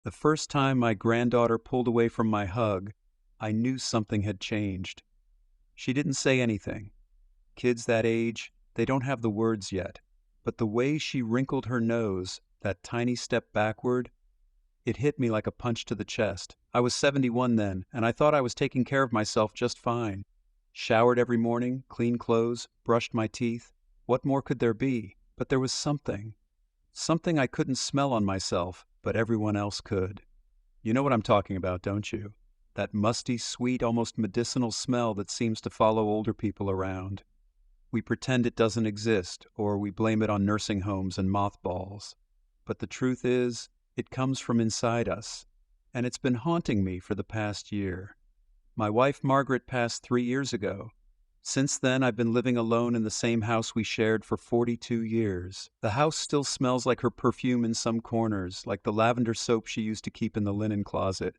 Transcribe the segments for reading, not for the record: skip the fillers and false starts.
The first time my granddaughter pulled away from my hug, I knew something had changed. She didn't say anything. Kids that age, they don't have the words yet. But the way she wrinkled her nose, that tiny step backward, it hit me like a punch to the chest. I was 71 then, and I thought I was taking care of myself just fine. Showered every morning, clean clothes, brushed my teeth. What more could there be? But there was something. Something I couldn't smell on myself, but everyone else could. You know what I'm talking about, don't you? That musty, sweet, almost medicinal smell that seems to follow older people around. We pretend it doesn't exist, or we blame it on nursing homes and mothballs. But the truth is, it comes from inside us, and it's been haunting me for the past year. My wife Margaret passed 3 years ago. Since then, I've been living alone in the same house we shared for 42 years. The house still smells like her perfume in some corners, like the lavender soap she used to keep in the linen closet.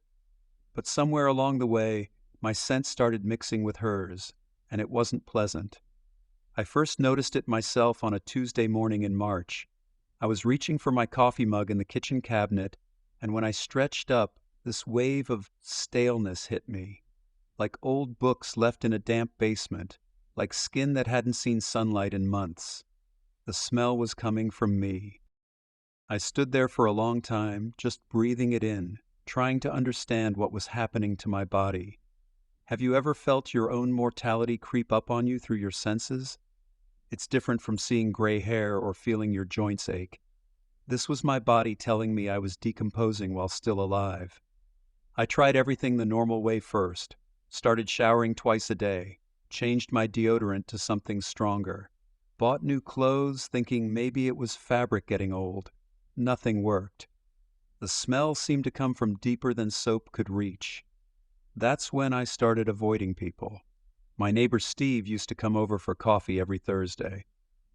But somewhere along the way, my scent started mixing with hers, and it wasn't pleasant. I first noticed it myself on a Tuesday morning in March. I was reaching for my coffee mug in the kitchen cabinet, and when I stretched up, this wave of staleness hit me. Like old books left in a damp basement, like skin that hadn't seen sunlight in months. The smell was coming from me. I stood there for a long time, just breathing it in, trying to understand what was happening to my body. Have you ever felt your own mortality creep up on you through your senses? It's different from seeing gray hair or feeling your joints ache. This was my body telling me I was decomposing while still alive. I tried everything the normal way first. Started showering twice a day, changed my deodorant to something stronger, bought new clothes thinking maybe it was fabric getting old. Nothing worked. The smell seemed to come from deeper than soap could reach. That's when I started avoiding people. My neighbor Steve used to come over for coffee every Thursday.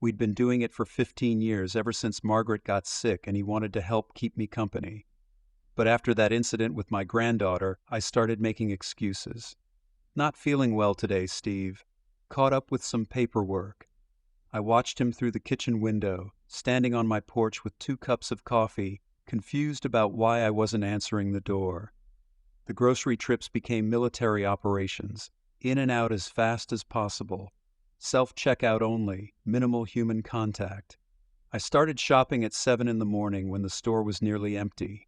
We'd been doing it for 15 years, ever since Margaret got sick, and he wanted to help keep me company. But after that incident with my granddaughter, I started making excuses. Not feeling well today, Steve. Caught up with some paperwork. I watched him through the kitchen window, standing on my porch with 2 cups of coffee, confused about why I wasn't answering the door. The grocery trips became military operations, in and out as fast as possible. Self-checkout only, minimal human contact. I started shopping at 7 in the morning when the store was nearly empty.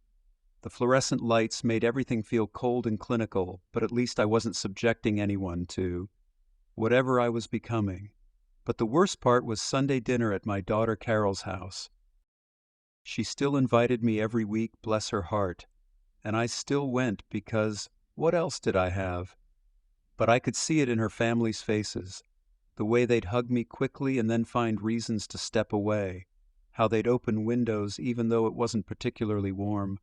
The fluorescent lights made everything feel cold and clinical, but at least I wasn't subjecting anyone to whatever I was becoming. But the worst part was Sunday dinner at my daughter Carol's house. She still invited me every week, bless her heart, and I still went because what else did I have? But I could see it in her family's faces, the way they'd hug me quickly and then find reasons to step away, how they'd open windows even though it wasn't particularly warm.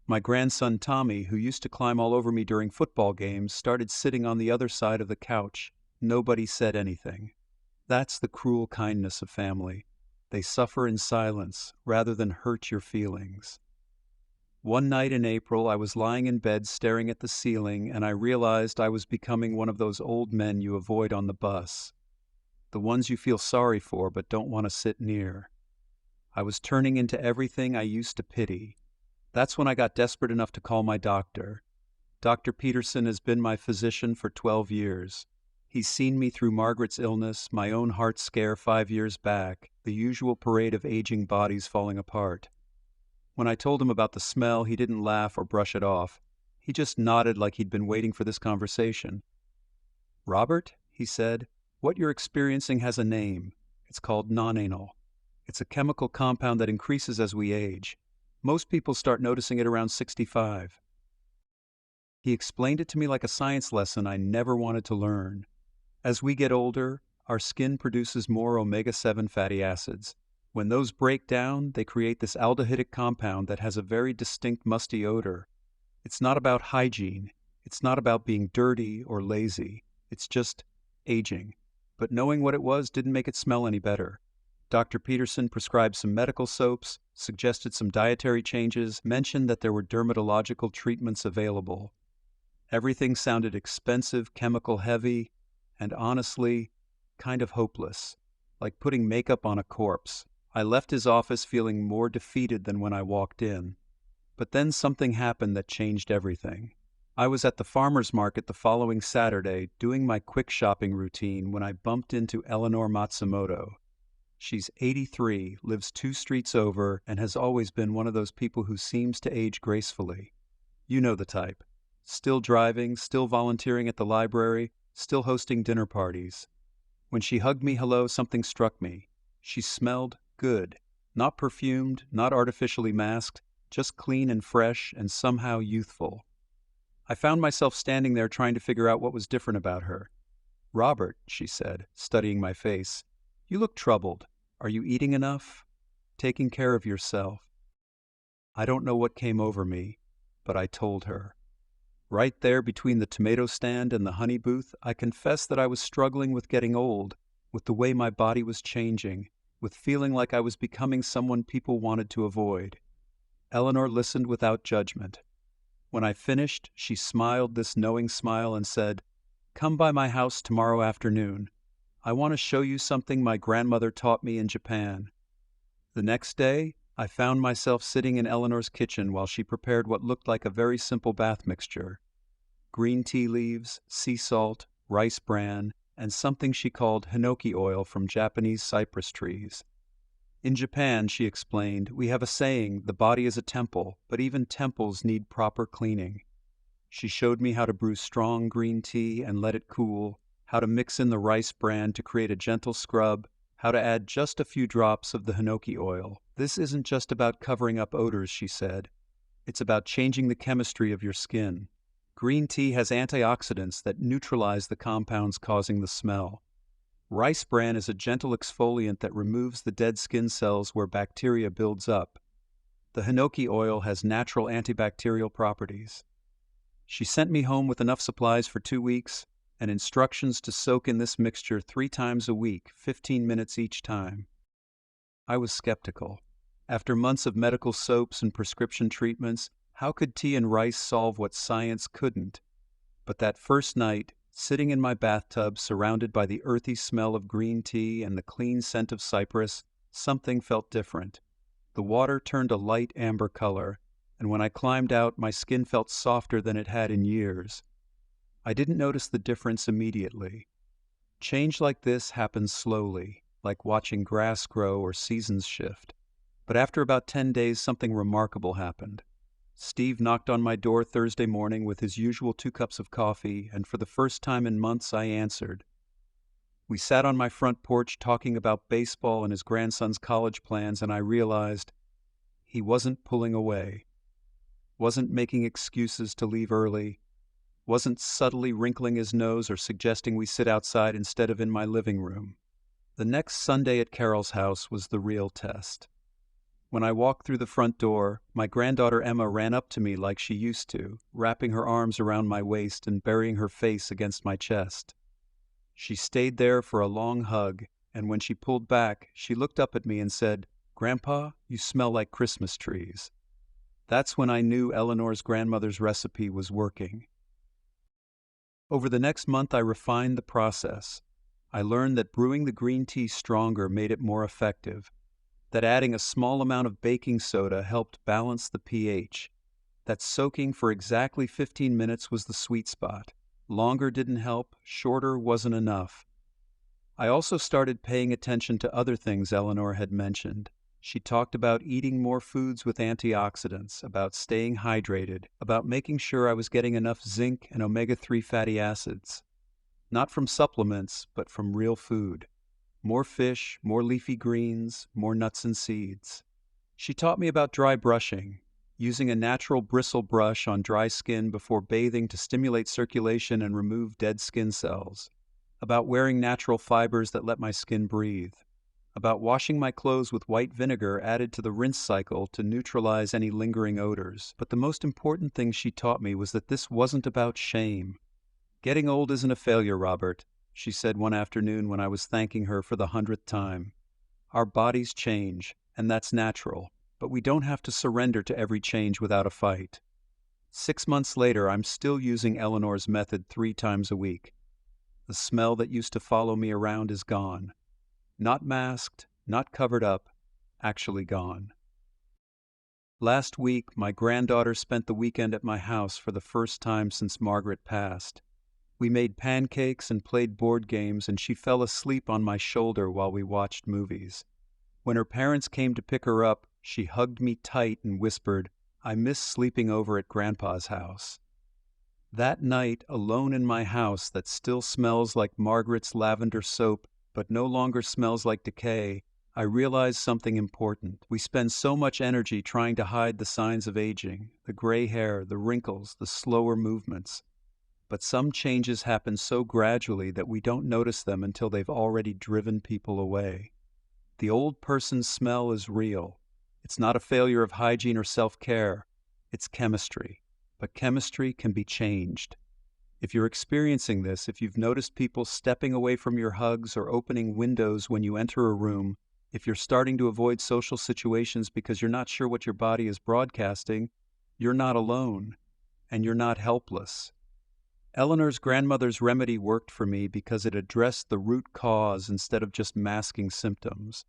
My grandson Tommy, who used to climb all over me during football games, started sitting on the other side of the couch. Nobody said anything. That's the cruel kindness of family. They suffer in silence rather than hurt your feelings. One night in April, I was lying in bed staring at the ceiling, and I realized I was becoming one of those old men you avoid on the bus. The ones you feel sorry for but don't want to sit near. I was turning into everything I used to pity. That's when I got desperate enough to call my doctor. Dr. Peterson has been my physician for 12 years. He's seen me through Margaret's illness, my own heart scare 5 years back, the usual parade of aging bodies falling apart. When I told him about the smell, he didn't laugh or brush it off. He just nodded like he'd been waiting for this conversation. "Robert," he said, "what you're experiencing has a name. It's called non-anal. It's a chemical compound that increases as we age. Most people start noticing it around 65. He explained it to me like a science lesson I never wanted to learn. As we get older, our skin produces more omega-7 fatty acids. When those break down, they create this aldehydic compound that has a very distinct musty odor. It's not about hygiene. It's not about being dirty or lazy. It's just aging. But knowing what it was didn't make it smell any better. Dr. Peterson prescribed some medical soaps, suggested some dietary changes, mentioned that there were dermatological treatments available. Everything sounded expensive, chemical heavy, and honestly, kind of hopeless, like putting makeup on a corpse. I left his office feeling more defeated than when I walked in. But then something happened that changed everything. I was at the farmer's market the following Saturday doing my quick shopping routine when I bumped into Eleanor Matsumoto. She's 83, lives 2 streets over, and has always been one of those people who seems to age gracefully. You know the type. Still driving, still volunteering at the library, still hosting dinner parties. When she hugged me hello, something struck me. She smelled good. Not perfumed, not artificially masked, just clean and fresh and somehow youthful. I found myself standing there trying to figure out what was different about her. "Robert," she said, studying my face, "you look troubled. Are you eating enough? Taking care of yourself?" I don't know what came over me, but I told her. Right there between the tomato stand and the honey booth, I confessed that I was struggling with getting old, with the way my body was changing, with feeling like I was becoming someone people wanted to avoid. Eleanor listened without judgment. When I finished, she smiled this knowing smile and said, "Come by my house tomorrow afternoon. I want to show you something my grandmother taught me in Japan." The next day, I found myself sitting in Eleanor's kitchen while she prepared what looked like a very simple bath mixture: green tea leaves, sea salt, rice bran, and something she called hinoki oil from Japanese cypress trees. In Japan, she explained, we have a saying, the body is a temple, but even temples need proper cleaning. She showed me how to brew strong green tea and let it cool, how to mix in the rice bran to create a gentle scrub, how to add just a few drops of the hinoki oil. "This isn't just about covering up odors," she said. "It's about changing the chemistry of your skin. Green tea has antioxidants that neutralize the compounds causing the smell. Rice bran is a gentle exfoliant that removes the dead skin cells where bacteria builds up. The hinoki oil has natural antibacterial properties." She sent me home with enough supplies for 2 weeks and instructions to soak in this mixture 3 times a week, 15 minutes each time. I was skeptical. After months of medical soaps and prescription treatments, how could tea and rice solve what science couldn't? But that first night, sitting in my bathtub surrounded by the earthy smell of green tea and the clean scent of cypress, something felt different. The water turned a light amber color, and when I climbed out, my skin felt softer than it had in years. I didn't notice the difference immediately. Change like this happens slowly, like watching grass grow or seasons shift. But after about 10 days, something remarkable happened. Steve knocked on my door Thursday morning with his usual 2 cups of coffee, and for the first time in months I answered. We sat on my front porch talking about baseball and his grandson's college plans, and I realized he wasn't pulling away, wasn't making excuses to leave early, wasn't subtly wrinkling his nose or suggesting we sit outside instead of in my living room. The next Sunday at Carol's house was the real test. When I walked through the front door, my granddaughter Emma ran up to me like she used to, wrapping her arms around my waist and burying her face against my chest. She stayed there for a long hug, and when she pulled back, she looked up at me and said, "Grandpa, you smell like Christmas trees." That's when I knew Eleanor's grandmother's recipe was working. Over the next month, I refined the process. I learned that brewing the green tea stronger made it more effective, that adding a small amount of baking soda helped balance the pH, that soaking for exactly 15 minutes was the sweet spot. Longer didn't help, shorter wasn't enough. I also started paying attention to other things Eleanor had mentioned. She talked about eating more foods with antioxidants, about staying hydrated, about making sure I was getting enough zinc and omega-3 fatty acids. Not from supplements, but from real food. More fish, more leafy greens, more nuts and seeds. She taught me about dry brushing, using a natural bristle brush on dry skin before bathing to stimulate circulation and remove dead skin cells, about wearing natural fibers that let my skin breathe, about washing my clothes with white vinegar added to the rinse cycle to neutralize any lingering odors. But the most important thing she taught me was that this wasn't about shame. "Getting old isn't a failure, Robert," she said one afternoon when I was thanking her for the 100th time. "Our bodies change, and that's natural, but we don't have to surrender to every change without a fight." 6 months later, I'm still using Eleanor's method 3 times a week. The smell that used to follow me around is gone. Not masked, not covered up, actually gone. Last week, my granddaughter spent the weekend at my house for the first time since Margaret passed. We made pancakes and played board games, and she fell asleep on my shoulder while we watched movies. When her parents came to pick her up, she hugged me tight and whispered, "I miss sleeping over at Grandpa's house." That night, alone in my house that still smells like Margaret's lavender soap but no longer smells like decay, I realized something important. We spend so much energy trying to hide the signs of aging, the gray hair, the wrinkles, the slower movements. But some changes happen so gradually that we don't notice them until they've already driven people away. The old person's smell is real. It's not a failure of hygiene or self-care. It's chemistry. But chemistry can be changed. If you're experiencing this, if you've noticed people stepping away from your hugs or opening windows when you enter a room, if you're starting to avoid social situations because you're not sure what your body is broadcasting, you're not alone, and you're not helpless. Eleanor's grandmother's remedy worked for me because it addressed the root cause instead of just masking symptoms.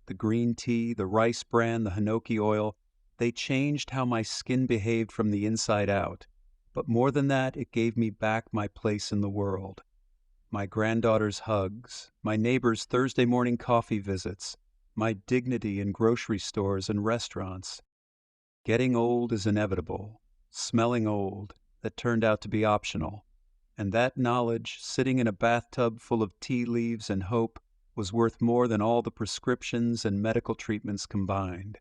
The green tea, the rice bran, the hinoki oil, they changed how my skin behaved from the inside out. But more than that, it gave me back my place in the world. My granddaughter's hugs, my neighbor's Thursday morning coffee visits, my dignity in grocery stores and restaurants. Getting old is inevitable. Smelling old, that turned out to be optional. And that knowledge, sitting in a bathtub full of tea leaves and hope, was worth more than all the prescriptions and medical treatments combined.